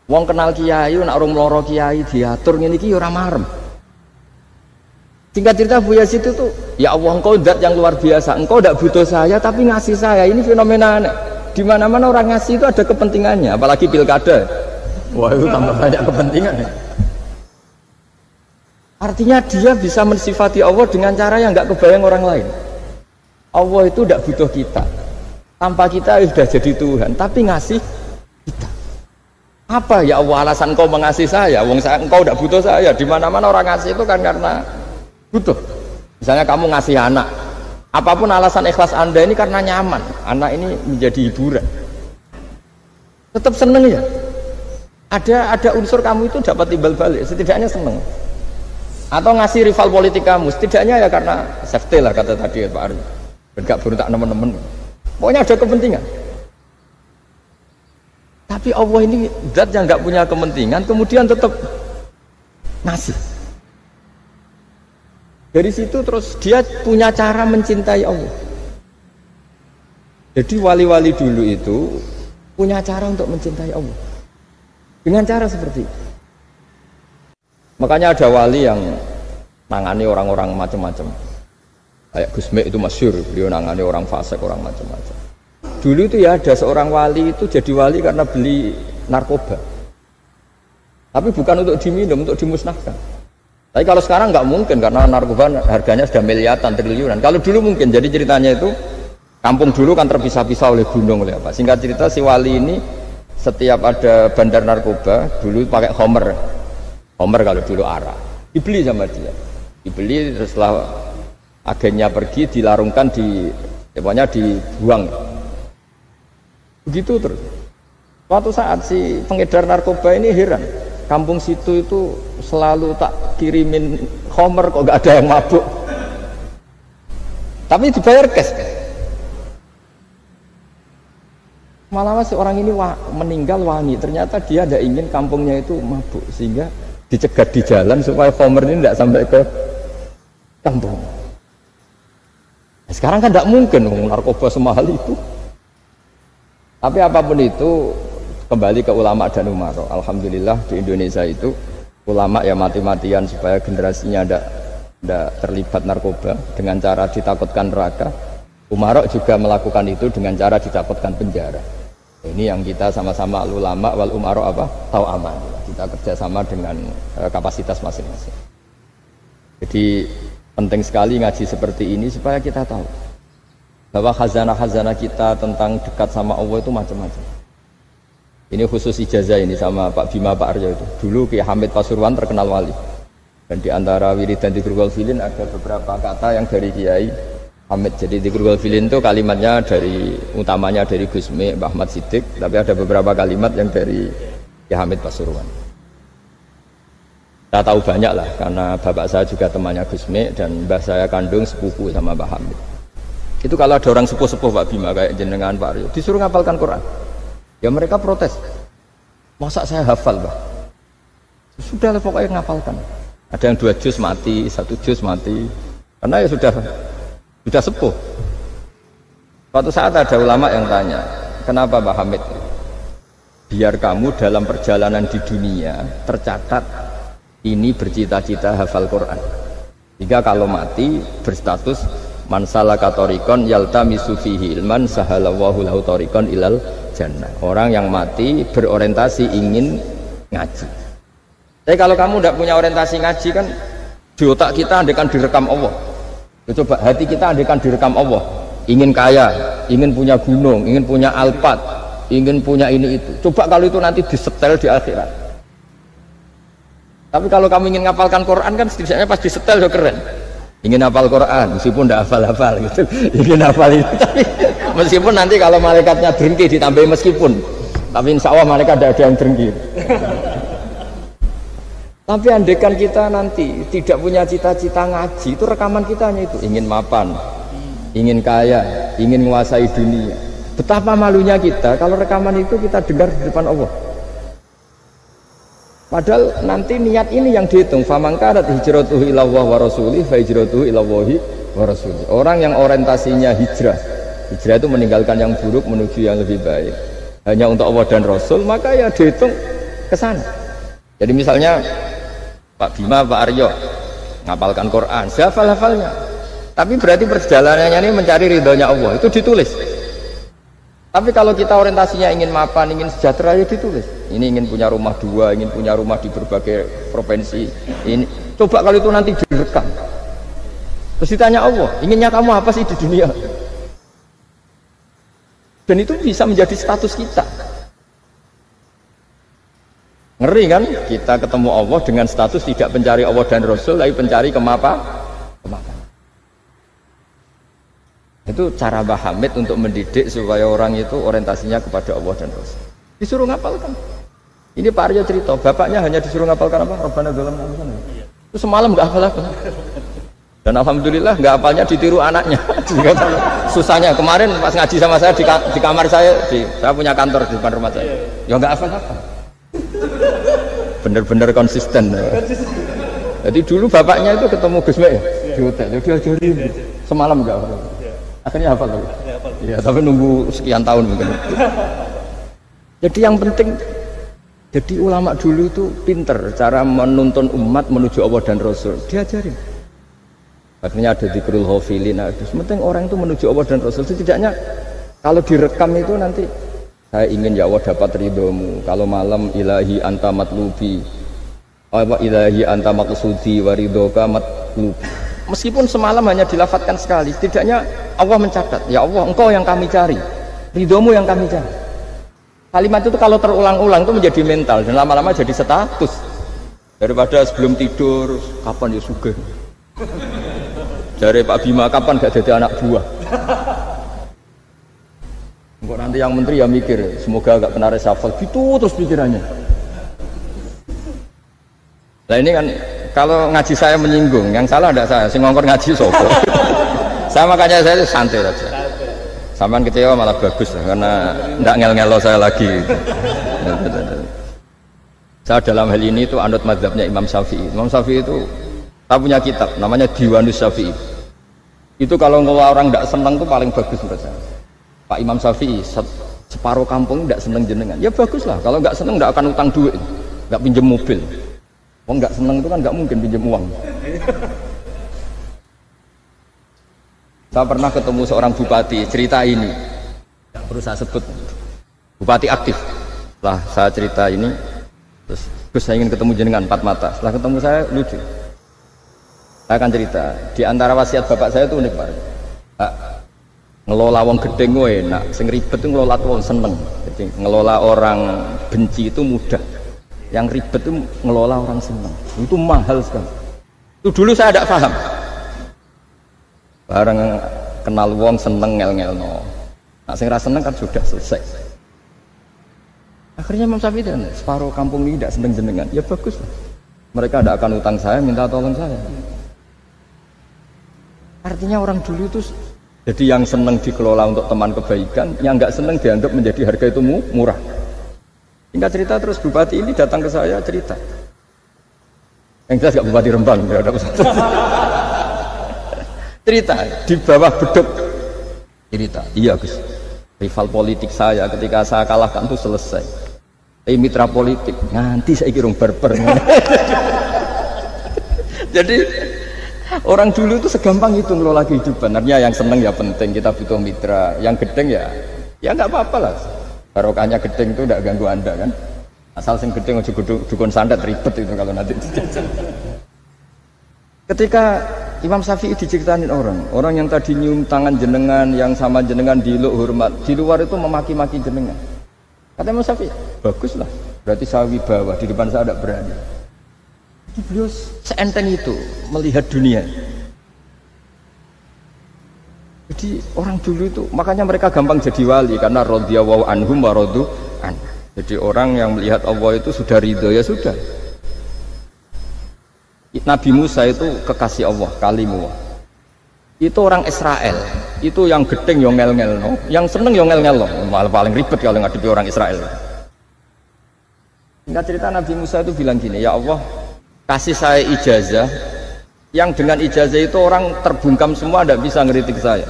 Wong kenal kiai, nak orang meloro kiai diatur ngene iki ora marem. Singkat cerita Bu Yazid itu tuh, ya Allah engkau zat yang luar biasa, engkau tidak butuh saya tapi ngasih saya. Ini fenomena aneh. Di mana-mana orang ngasih itu ada kepentingannya, apalagi pilkada. Wah itu tambah banyak kepentingannya. Artinya dia bisa mensifati Allah dengan cara yang nggak kebayang orang lain. Allah itu tidak butuh kita, tanpa kita sudah jadi Tuhan, tapi ngasih kita. Apa ya Allah alasan kau mengasihi saya? Wong saya engkau tidak butuh saya. Di mana-mana orang ngasih itu kan karena butuh. Misalnya kamu ngasih anak, apapun alasan ikhlas Anda ini karena nyaman, anak ini menjadi hiburan. Tetap seneng ya. Ada unsur kamu itu dapat timbal balik, setidaknya seneng. Atau ngasih rival politik kamu, setidaknya ya karena safety lah kata tadi Pak Aryo. Bergak berontak teman-teman. Pokoknya ada kepentingan. Tapi Allah ini zat yang nggak punya kepentingan, kemudian tetap ngasih. Dari situ terus dia punya cara mencintai Allah. Jadi wali-wali dulu itu punya cara untuk mencintai Allah. Dengan cara seperti itu. Makanya ada wali yang nangani orang-orang macam-macam. Kayak Gus Mek itu masyhur, beliau nangani orang fasik, orang macam-macam. Dulu itu ya ada seorang wali itu jadi wali karena beli narkoba. Tapi bukan untuk diminum, untuk dimusnahkan. Tapi kalau sekarang nggak mungkin karena narkoba harganya sudah miliaran, triliunan. Kalau dulu mungkin. Jadi ceritanya itu kampung dulu kan terpisah-pisah oleh gunung oleh apa. Singkat cerita si wali ini setiap ada bandar narkoba dulu pakai homer. Homer kalau dulu arah. Dibeli sama dia. Dibeli terus setelah agennya pergi dilarungkan pokoknya dibuang. Begitu terus. Suatu saat si pengedar narkoba ini heran. Kampung situ itu selalu tak kirimin homer kok gak ada yang mabuk. Tapi dibayar cash. Malah si orang ini meninggal wangi. Ternyata dia tidak ingin kampungnya itu mabuk sehingga dicegat di jalan supaya homer ini tidak sampai ke kampung. Nah, sekarang kan tidak mungkin narkoba semahal itu. Tapi apapun itu kembali ke ulama dan umaro. Alhamdulillah di Indonesia itu ulama ya mati-matian supaya generasinya tidak terlibat narkoba dengan cara ditakutkan neraka. Umaro juga melakukan itu dengan cara ditakutkan penjara. Ini yang kita sama-sama ulama wal umaro apa? Tahu aman. Kita kerjasama dengan kapasitas masing-masing. Jadi penting sekali ngaji seperti ini supaya kita tahu bahwa khazanah-khazanah kita tentang dekat sama Allah itu macam-macam. Ini khusus ijazah ini sama Pak Bima Pak Aryo itu. Dulu Ki Hamid Pasuruan terkenal wali. Dan di antara wirid dan dzikrul filin ada beberapa kata yang dari Kiai Hamid. Jadi dzikrul filin itu kalimatnya utamanya dari Gus Mek, Mbah Ahmad Siddiq, tapi ada beberapa kalimat yang dari Ki Hamid Pasuruan. Saya tahu banyak lah karena bapak saya juga temannya Gus Mek dan mbah saya kandung sepupu sama Mbah Hamid. Itu kalau ada orang sepuh-sepuh Pak Bima kayak jenengan Pak Aryo disuruh ngapalkan Quran. Ya mereka protes. Masa saya hafal, Pak? Sudah lah pokoknya ngapalkan. Ada yang 2 juz mati, 1 juz mati. Karena ya sudah sepuh. Suatu saat ada ulama yang tanya, kenapa Pak Hamid? Biar kamu dalam perjalanan di dunia tercatat ini bercita-cita hafal Quran. Jika kalau mati berstatus man salaka thariqan yaltamisu fihi ilman sahalallahu lahu thariqan ilal jannah. Orang yang mati berorientasi ingin ngaji. Tapi kalau kamu tidak punya orientasi ngaji kan di otak kita andaikan direkam Allah. Coba hati kita andaikan direkam Allah. Ingin kaya, ingin punya gunung, ingin punya alpat, ingin punya ini itu. Coba kalau itu nanti disetel di akhirat. Tapi kalau kamu ingin ngapalkan Quran kan setidaknya pas disetel udah keren. Ingin hafal Quran meskipun tidak hafal-hafal gitu. Ingin hafal itu tapi meskipun nanti kalau malaikatnya drengki ditambahi meskipun. Tapi insya Allah malaikat tidak ada yang drengki. Tapi andaikan kita nanti tidak punya cita-cita ngaji, itu rekaman kita hanya itu. Ingin mapan, ingin kaya, ingin menguasai dunia. Betapa malunya kita kalau rekaman itu kita dengar di depan Allah. Padahal nanti niat ini yang dihitung. Famangkarat hijratuhu ilallah wa rasulih fa hijratuhu ilallahi wa rasulih. Orang yang orientasinya hijrah itu meninggalkan yang buruk menuju yang lebih baik. Hanya untuk Allah dan Rasul, maka ya dihitung ke sana. Jadi misalnya Pak Bima, Pak Aryo ngapalkan Quran, hafal-hafalnya. Tapi berarti perjalanannya ini mencari ridhonya Allah, itu ditulis. Tapi kalau kita orientasinya ingin mapan, ingin sejahtera, ya ditulis. Ini ingin punya rumah 2, ingin punya rumah di berbagai provinsi. Ini coba kalau itu nanti direkam. Terus ditanya Allah, inginnya kamu apa sih di dunia? Dan itu bisa menjadi status kita. Ngeri kan? Kita ketemu Allah dengan status tidak pencari Allah dan Rasul, tapi pencari kemapan. Itu cara Mbah Hamid untuk mendidik supaya orang itu orientasinya kepada Allah dan Rasul. Disuruh ngapalkan. Ini Pak Aryo cerita, bapaknya hanya disuruh ngapalkan apa? Rabbana dzalamna anfusana. Itu semalam nggak hafal apa. Dan alhamdulillah nggak hafalnya ditiru anaknya. Susahnya kemarin pas ngaji sama saya di kamar saya punya kantor di depan rumah saya. Ya nggak hafal apa. Bener-bener konsisten. Jadi dulu bapaknya itu ketemu Gus Mek ya di hotel. Dia diajarin semalam nggak hafal. Akhirnya hafal tuh. Ya tapi nunggu sekian tahun mungkin. Jadi yang penting. Jadi ulama dulu itu pinter cara menuntun umat menuju Allah dan Rasul. Diajarin. Akhirnya ada dzikrul ghafilin. Penting orang itu menuju Allah dan Rasul. Setidaknya kalau direkam itu nanti saya ingin ya Allah dapat ridhomu. Kalau malam ilahi anta matlubi. Apa ilahi anta maqsudi wa ridhoka matlubi. Meskipun semalam hanya dilafadzkan sekali, setidaknya Allah mencatat, ya Allah engkau yang kami cari. Ridhomu yang kami cari. Kalimat itu kalau terulang-ulang itu menjadi mental dan lama-lama jadi status. Daripada sebelum tidur, kapan ya sugih. Dari Pak Bima, kapan gak jadi anak buah. Kok nanti yang menteri ya mikir, semoga gak kena reshuffle. Gitu terus pikirannya. Nah ini kan, kalau ngaji saya menyinggung, yang salah ada saya, sing ngongkor ngaji sopo. Saya makanya saya santai aja. Sampai kecewa malah bagus karena tidak ngel-ngelo saya lagi. Saya dalam hal ini itu anut mazhabnya Imam Syafi'i. Imam Syafi'i itu tak punya kitab namanya Diwanus Syafi'i. Itu kalau orang tidak senang itu paling bagus menurut saya. Pak Imam Syafi'i separuh kampung tidak senang jenengan. Ya bagus lah. Kalau nggak senang tidak akan utang duit, nggak pinjam mobil. Oh nggak senang itu kan nggak mungkin pinjam uang. Saya pernah ketemu seorang bupati, cerita ini tidak perlu saya sebut, bupati aktif. Setelah saya cerita ini, terus saya ingin ketemu jenengan empat mata. Setelah ketemu saya lucu. Saya akan cerita. Di antara wasiat bapak saya itu unik Pak. Ngelola wong gedeng enak, sing ribet itu ngelola wong seneng. Jadi ngelola orang benci itu mudah. Yang ribet itu ngelola orang seneng. Itu mahal sekali. Itu dulu saya tidak paham. Bareng kenal wong seneng ngel-ngelno. Nah sing ra seneng kan sudah selesai. Akhirnya Imam Syafi'i itu separuh kampung ini tidak seneng jenengan. Ya bagus lah. Mereka tidak akan utang saya, minta tolong saya. Artinya orang dulu itu jadi yang seneng dikelola untuk teman kebaikan, yang nggak seneng dianggap menjadi harga itu murah. Singkat cerita terus bupati ini datang ke saya cerita. Yang jelas nggak bupati Rembang, ya ada cerita di bawah beduk cerita. Iya Gus, rival politik saya ketika saya kalahkan itu selesai. Mitra politik nanti saya kira barbar. Jadi orang dulu itu segampang itu ngelola kehidupan. Artinya yang seneng ya penting, kita butuh mitra. Yang gedeng ya nggak apa-apa lah. Barokahnya gedeng itu tidak ganggu anda kan. Asal sing gedeng aja dukun sandat ribet itu kalau nanti. Ketika Imam Syafi'i diceritain orang yang tadi nyium tangan jenengan, yang sama jenengan diluk hormat, di luar itu memaki-maki jenengan. Kata Imam Syafi'i, baguslah, berarti saya wibawa, di depan saya tidak berani. Jadi beliau seenteng itu melihat dunia. Jadi orang dulu itu, makanya mereka gampang jadi wali, karena radhiyallahu anhum wa radu an. Jadi orang yang melihat Allah itu sudah ridho, ya sudah. Nabi Musa itu kekasih Allah, kalimullah. Itu orang Israel, itu yang gedeng yang ngel-ngel, no? Yang seneng yang ngel-ngel, no? Malah paling ribet kalau ngadepi orang Israel. Singkat cerita Nabi Musa itu bilang gini, ya Allah kasih saya ijazah, yang dengan ijazah itu orang terbungkam semua, tidak bisa ngeritik saya,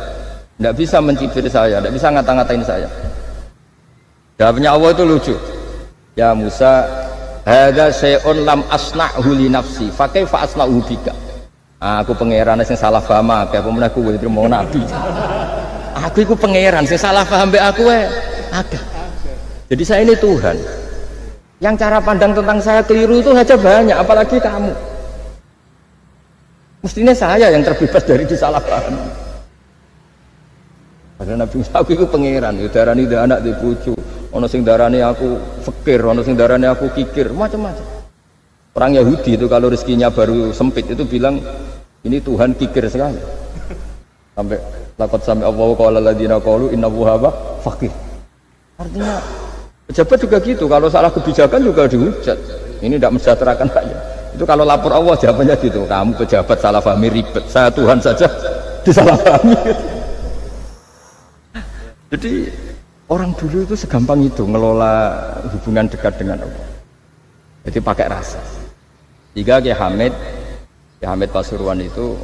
tidak bisa mencibir saya, tidak bisa ngata-ngatain saya. Jawabnya Allah itu lucu, ya Musa hadza syai'un lam asna'hu li nafsi fa kaifa asna'hu bika. Aku pangeran sing salah paham akeh, pemen aku kuwi trimo nabi. Aku iku pangeran sing salah paham mbek aku akeh. Jadi saya ini Tuhan. Yang cara pandang tentang saya keliru itu saja banyak, apalagi kamu. Mestinya saya yang terbebas dari disalah paham. Padahal Nabi Musa aku iku pangeran, yo darani anak di bojo. Ono sing darane aku fakir, ono sing darane aku kikir, macam-macam. Orang Yahudi itu kalau rezekinya baru sempit itu bilang ini Tuhan kikir sekali. Sampai Laqad sami Allahu qala alladziina qalu innallaha faqih. Artinya pejabat juga gitu, kalau salah kebijakan juga dihujat. Ini tidak mensejahterakan rakyat. Itu kalau lapor Allah jawabannya gitu, kamu pejabat salah pahami ribet, saya Tuhan saja disalahpahami. Jadi orang dulu itu segampang itu ngelola hubungan dekat dengan Allah. Jadi pakai rasa. Jika Ki Hamid Pasuruan itu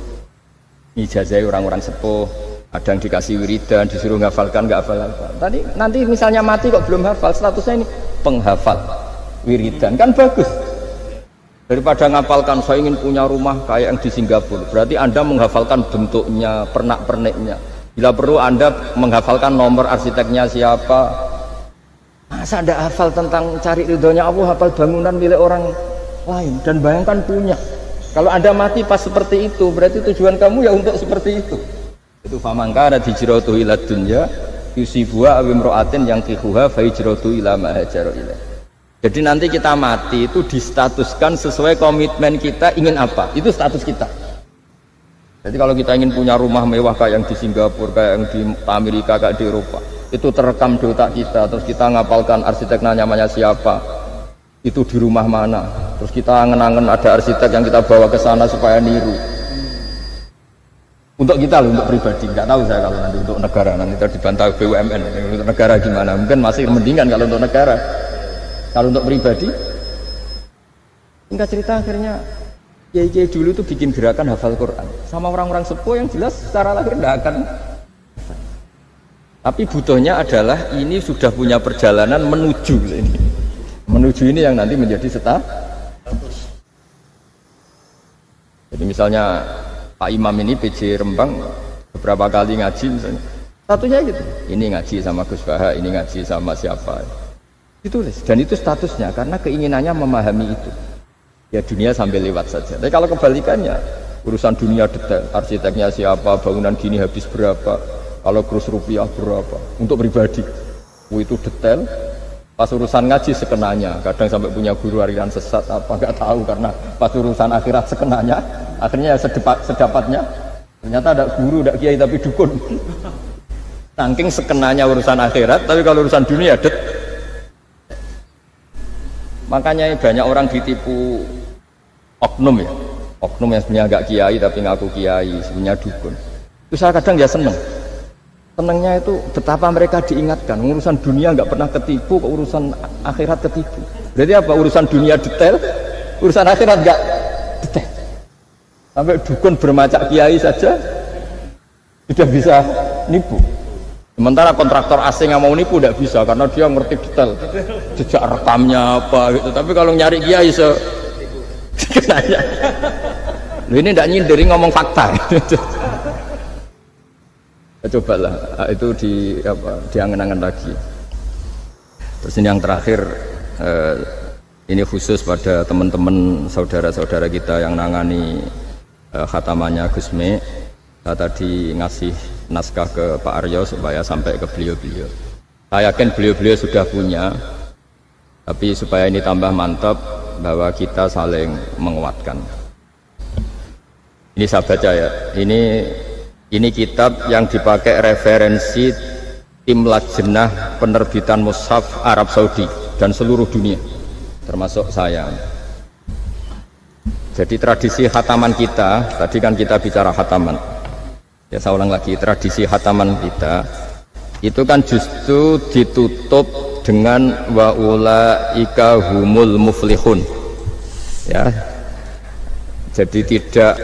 ijazah orang-orang sepuh, ada yang dikasih wiridan, disuruh menghafalkan, nggak hafal-hafal. Tadi nanti misalnya mati kok belum hafal, statusnya ini penghafal wiridan, kan bagus. Daripada ngapalkan saya ingin punya rumah kayak yang di Singapura, berarti Anda menghafalkan bentuknya, pernak-perniknya. Bila perlu Anda menghafalkan nomor arsiteknya siapa. Masa Anda hafal tentang cari ridhonya Allah, hafal bangunan milik orang lain, dan bayangkan punya. Kalau Anda mati pas seperti itu, berarti tujuan kamu ya untuk seperti itu. Itu famangkana hijratuhu ila dunya yusibuha aw imra'atin yang tihuha fa hijratuhu ila ma hajara ilaih. Jadi nanti kita mati itu distatuskan sesuai komitmen kita ingin apa, itu status kita. Jadi kalau kita ingin punya rumah mewah kayak yang di Singapura, kayak yang di Amerika, kayak di Eropa, itu terekam di otak kita, terus kita ngapalkan arsiteknya namanya siapa, itu di rumah mana, terus kita angen-angen ada arsitek yang kita bawa ke sana supaya niru. Untuk kita loh, untuk pribadi, nggak tahu saya kalau nanti untuk negara, nanti dibantah BUMN, untuk negara gimana, mungkin masih mendingan kalau untuk negara. Kalau untuk pribadi, singkat cerita akhirnya kiai-kiai dulu itu bikin gerakan hafal Quran sama orang-orang sepuh yang jelas secara lahir tidak akan. Tapi butuhnya adalah ini sudah punya perjalanan menuju ini. Menuju ini yang nanti menjadi status. Jadi misalnya Pak Imam ini PJ Rembang beberapa kali ngaji misalnya, satunya gitu. Ini ngaji sama Gus Baha, ini ngaji sama siapa. Ditulis, dan itu statusnya karena keinginannya memahami itu. Ya dunia sambil lewat saja. Tapi kalau kebalikannya, urusan dunia detail, arsiteknya siapa, bangunan gini habis berapa, kalau kurs rupiah berapa, untuk pribadi, itu detail. Pas urusan ngaji sekenanya, kadang sampai punya guru harian sesat apa nggak tahu, karena pas urusan akhirat sekenanya, akhirnya sedapatnya, ternyata ada guru, ada kiai tapi dukun. Saking sekenanya urusan akhirat, tapi kalau urusan dunia detail. Makanya banyak orang ditipu oknum ya, oknum yang sebenarnya agak kiai tapi ngaku kiai, sebenarnya dukun. Itu saya kadang ya senengnya itu betapa mereka diingatkan urusan dunia nggak pernah ketipu, kok urusan akhirat ketipu. Berarti apa? Urusan dunia detail, urusan akhirat nggak detail. Sampai dukun bermacak kiai saja tidak bisa nipu. Sementara kontraktor asing yang mau nipu tidak bisa karena dia ngerti detail jejak rekamnya apa gitu. Tapi kalau nyari kiai kenanya ini tidak nyindir, ngomong fakta. Cobalah itu diangen-angen lagi. Terus ini yang terakhir, ini khusus pada teman-teman saudara-saudara kita yang nangani khatamannya Gusme. Saya tadi ngasih naskah ke Pak Aryo supaya sampai ke beliau-beliau. Saya yakin beliau-beliau sudah punya, tapi supaya ini tambah mantap bahwa kita saling menguatkan. Ini saya baca ya. Ini kitab yang dipakai referensi tim lajnah penerbitan mushaf Arab Saudi dan seluruh dunia, termasuk saya. Jadi tradisi khataman kita, tadi kan kita bicara khataman. Ya saya ulang lagi, tradisi khataman kita itu kan justru ditutup dengan wa ulaika humul muflihun. Ya. Jadi tidak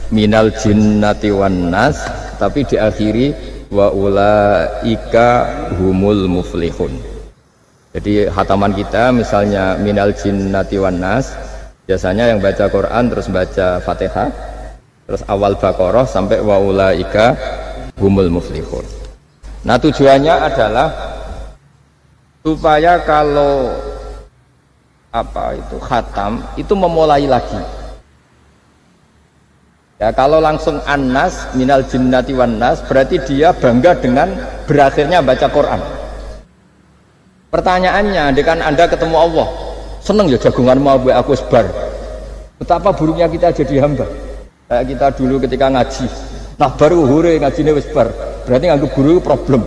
minal jinnati wan nas, tapi diakhiri wa ulaika humul muflihun. Jadi khataman kita misalnya minal jinnati wan nas, biasanya yang baca Quran terus baca Fatihah, terus awal Baqarah sampai wa ulaika humul muflihun. Nah tujuannya adalah supaya kalau khatam itu memulai lagi. Ya kalau langsung an-nas minal jinnati wan nas berarti dia bangga dengan berakhirnya baca Quran. Pertanyaannya, dengan Anda ketemu Allah, seneng ya jagungan mau aku sebar. Betapa buruknya kita jadi hamba. Kayak kita dulu ketika ngaji, nah baru hure ngajine wis bar. Berarti nganggep guru problem.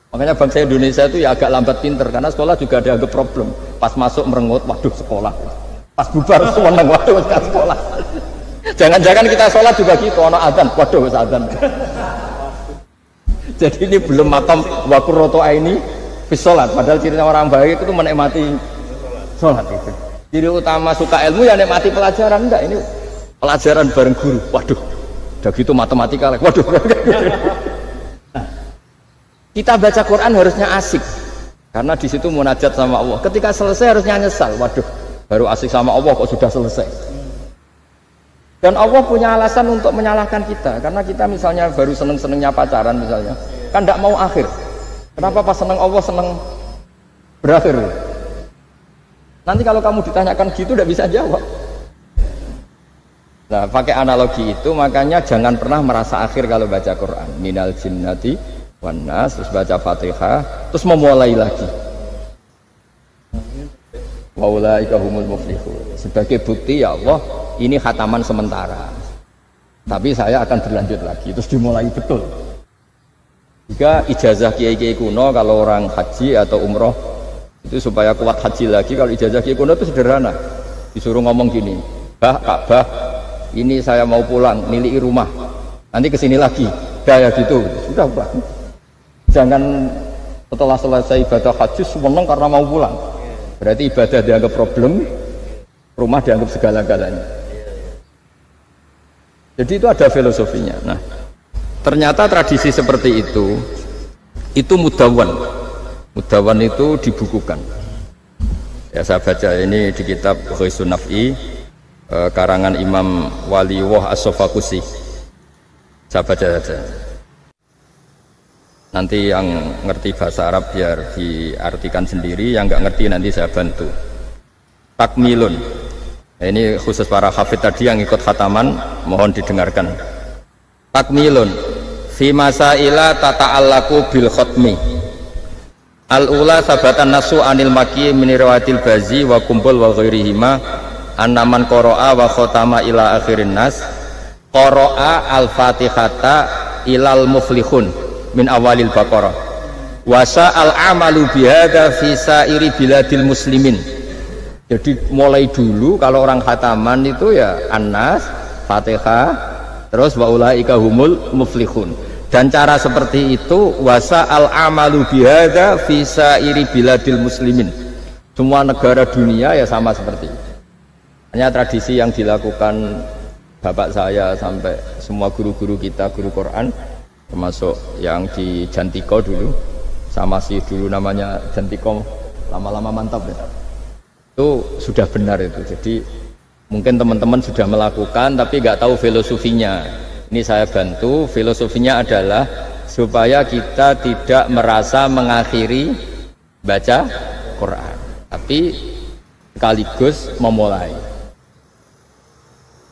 Makanya bangsa Indonesia itu ya agak lambat pinter karena sekolah juga ada anggap problem. Pas masuk merengut, waduh sekolah. Pas bubar seneng, waduh sekolah. Jangan-jangan kita sholat juga gitu, ono adzan, waduh adzan. Jadi ini belum makam wakuroto ini bis sholat. Padahal cirinya orang baik itu menikmati sholat itu. Ciri utama suka ilmu ya nikmati pelajaran. Enggak, ini pelajaran bareng guru. Waduh, udah gitu matematika lagi. Waduh. Kita baca Quran harusnya asik, karena di situ munajat sama Allah. Ketika selesai harusnya nyesal. Waduh, baru asik sama Allah kok sudah selesai. Dan Allah punya alasan untuk menyalahkan kita, karena kita misalnya baru seneng-senengnya pacaran misalnya, kan tidak mau akhir. Kenapa pas seneng Allah seneng berakhir? Nanti kalau kamu ditanyakan gitu tidak bisa jawab. Nah, pakai analogi itu makanya jangan pernah merasa akhir kalau baca Quran. Minal jinnati wan nas, terus baca Fatihah, terus memulai lagi. Wa ulaika humul muflihun. Sebagai bukti ya Allah, ini khataman sementara. Tapi saya akan berlanjut lagi, terus dimulai betul. Jika ijazah kiai-kiai kuno kalau orang haji atau umroh itu supaya kuat haji lagi, kalau ijazah kiai kuno itu sederhana. Disuruh ngomong gini, "Bah, Ka'bah, ini saya mau pulang, miliki rumah. Nanti kesini lagi." Kayak gitu. Sudah, Pak. Jangan setelah selesai ibadah haji seneng karena mau pulang. Berarti ibadah dianggap problem, rumah dianggap segala-galanya. Jadi itu ada filosofinya. Nah, ternyata tradisi seperti itu mudawwan. Mudawwan itu dibukukan. Ya, saya baca ini di kitab Ghisun Naf'i, karangan Imam Waliwah As-Sofakusi. Saya baca saja. Nanti yang ngerti bahasa Arab biar diartikan sendiri, yang nggak ngerti nanti saya bantu. Takmilun. Ini khusus para hafid tadi yang ikut khataman, mohon didengarkan. Takmilun fi masaila tata'allaku bil khatmi. Al-ula sabatan nasu anil maki min riwayatil bazi wa kumpul wa ghairihima annaman qara'a wa khatama ila akhirin nas qara'a al-fatihata ilal muflihun min awalil baqarah wasa al-amalu bihada fi sairi biladil muslimin. Jadi mulai dulu kalau orang khataman itu ya An-Nas, Fatihah, terus wa ulaika humul muflihun. Dan cara seperti itu wasa al-amalu bihada fi sairi biladil muslimin. Semua negara dunia ya sama seperti itu. Hanya tradisi yang dilakukan bapak saya sampai semua guru-guru kita, guru Quran, termasuk yang di Jantiko dulu, sama sih dulu namanya Jantiko, lama-lama mantap ya. Itu sudah benar itu. Jadi mungkin teman-teman sudah melakukan tapi nggak tahu filosofinya. Ini saya bantu. Filosofinya adalah supaya kita tidak merasa mengakhiri baca Quran, tapi sekaligus memulai.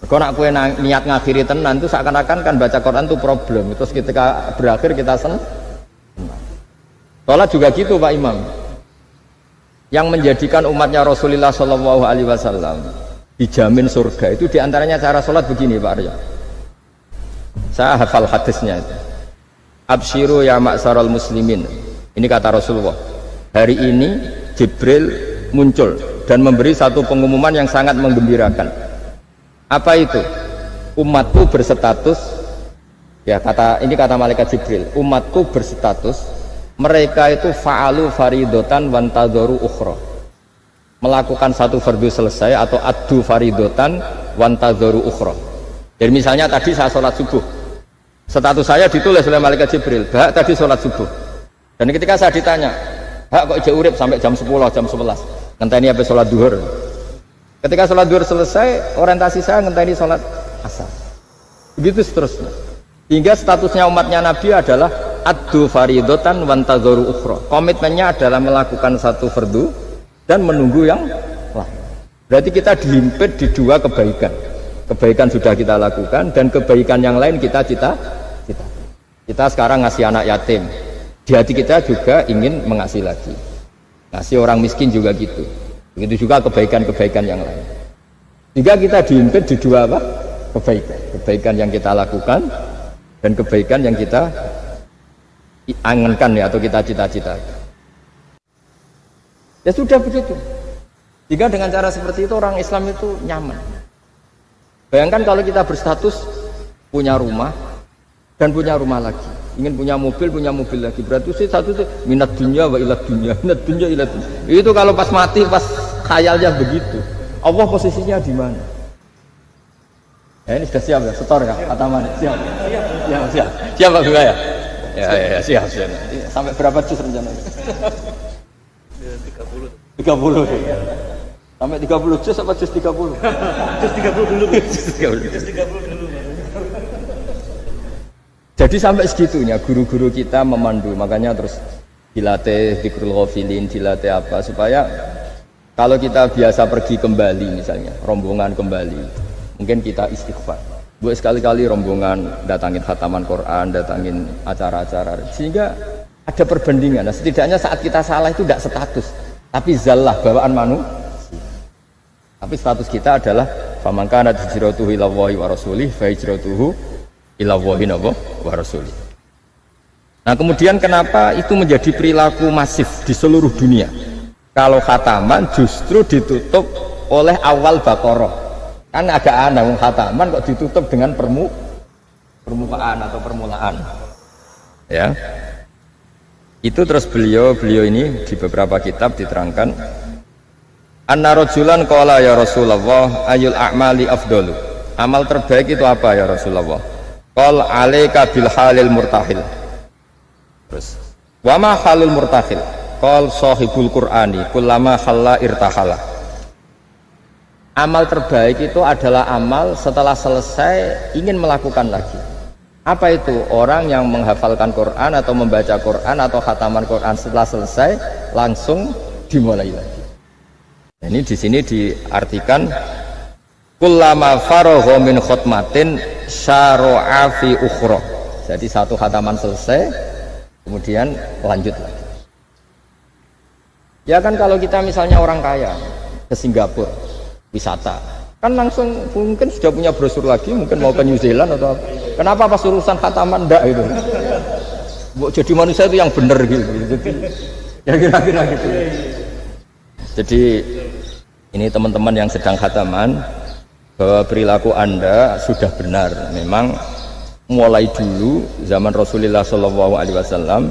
Kalau nak kue niat ngakhiri tenan itu seakan-akan kan baca Quran itu problem. Terus ketika berakhir kita senang. Sholat juga gitu Pak Imam. Yang menjadikan umatnya Rasulullah Shallallahu Alaihi Wasallam dijamin surga itu diantaranya cara sholat begini Pak Arya. Saya hafal hadisnya itu. Absyiru ya ma'syaral muslimin. Ini kata Rasulullah. Hari ini Jibril muncul dan memberi satu pengumuman yang sangat menggembirakan. Apa itu? Umatku berstatus, ya ini kata malaikat Jibril, umatku berstatus mereka itu fa'alu faridotan wantadharu ukhra, melakukan satu fardu selesai atau addu faridotan wantadharu ukhra. Jadi misalnya tadi saya sholat subuh, status saya ditulis oleh malaikat Jibril, Bah tadi sholat subuh, dan ketika saya ditanya, Hak kok jauh urip sampai jam 10, jam 11 ngenteni apa sholat duhur. Ketika sholat duhur selesai, orientasi saya ngenteni sholat asar. Begitu seterusnya. Hingga statusnya umatnya Nabi adalah addu faridotan wantadharu ukhra. Komitmennya adalah melakukan satu fardu dan menunggu yang lain. Berarti kita dihimpit di dua kebaikan. Kebaikan sudah kita lakukan dan kebaikan yang lain kita cita. Kita sekarang ngasih anak yatim. Di hati kita juga ingin mengasih lagi. Ngasih orang miskin juga gitu. Begitu juga kebaikan-kebaikan yang lain. Jika kita dihimpit di dua apa? Kebaikan yang kita lakukan dan kebaikan yang kita angankan ya, atau kita cita-citakan. Ya sudah begitu. Jika dengan cara seperti itu orang Islam itu nyaman. Bayangkan kalau kita berstatus punya rumah dan punya rumah lagi, ingin punya mobil lagi, berarti sih satu itu minat dunia wa ilat dunia, minat dunia ilat dunia. Itu kalau pas mati, pas khayalnya begitu, Allah posisinya di mana? Ya, ini sudah siap ya, setor ya, Ataman siap, siap Pak Bunga ya, ya siap. Sampai berapa juz rencananya? 30 ya. Sampai 30 juz apa juz 30? Juz 30 dulu. Juz 30 dulu. Jadi sampai segitunya guru-guru kita memandu, makanya terus dilatih dzikrul ghafilin, dilatih apa supaya kalau kita biasa pergi kembali misalnya, rombongan kembali, mungkin kita istighfar. Buat sekali-kali rombongan datangin khataman Quran, datangin acara-acara, sehingga ada perbandingan. Nah, setidaknya saat kita salah itu tidak status, tapi zallah, bawaan manusia. Tapi status kita adalah faman kana hijratuhu ila Allahi wa rasulih fa hijratuhu ila Allahi wa rasulih. Nah, kemudian kenapa itu menjadi perilaku masif di seluruh dunia? Kalau khataman justru ditutup oleh awal Baqarah. Kan agak aneh, khataman kok ditutup dengan permukaan atau permulaan. Ya. Itu terus beliau ini di beberapa kitab diterangkan anna rajulan qala ya Rasulullah ayul a'mali afdalu. Amal terbaik itu apa ya Rasulullah? Qal alaika bil halil murtahil. Terus wa ma halul murtahil? Qal sahibul qur'ani kullama khalla irtahala. Amal terbaik itu adalah amal setelah selesai ingin melakukan lagi. Apa itu? Orang yang menghafalkan Quran atau membaca Quran atau khataman Quran setelah selesai langsung dimulai lagi. Ini di sini diartikan kullama faragha min khutmatin syara'a fi ukhra. Jadi satu khataman selesai kemudian lanjut lagi. Ya kan kalau kita misalnya orang kaya ke Singapura wisata, kan langsung mungkin sudah punya brosur lagi, mungkin mau ke New Zealand atau apa. Kenapa pas urusan khataman ndak itu? Jadi manusia itu yang benar gitu. Jadi ya kira-kira gitu. Jadi ini teman-teman yang sedang khataman, bahwa perilaku Anda sudah benar. Memang mulai dulu zaman Rasulullah SAW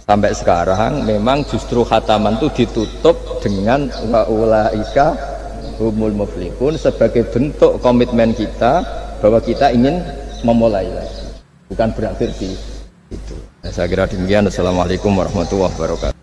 sampai sekarang memang justru khataman itu ditutup dengan wa ulaika humul muflihun sebagai bentuk komitmen kita bahwa kita ingin memulai lagi, bukan berakhir di itu. Saya kira demikian. Assalamualaikum warahmatullahi wabarakatuh.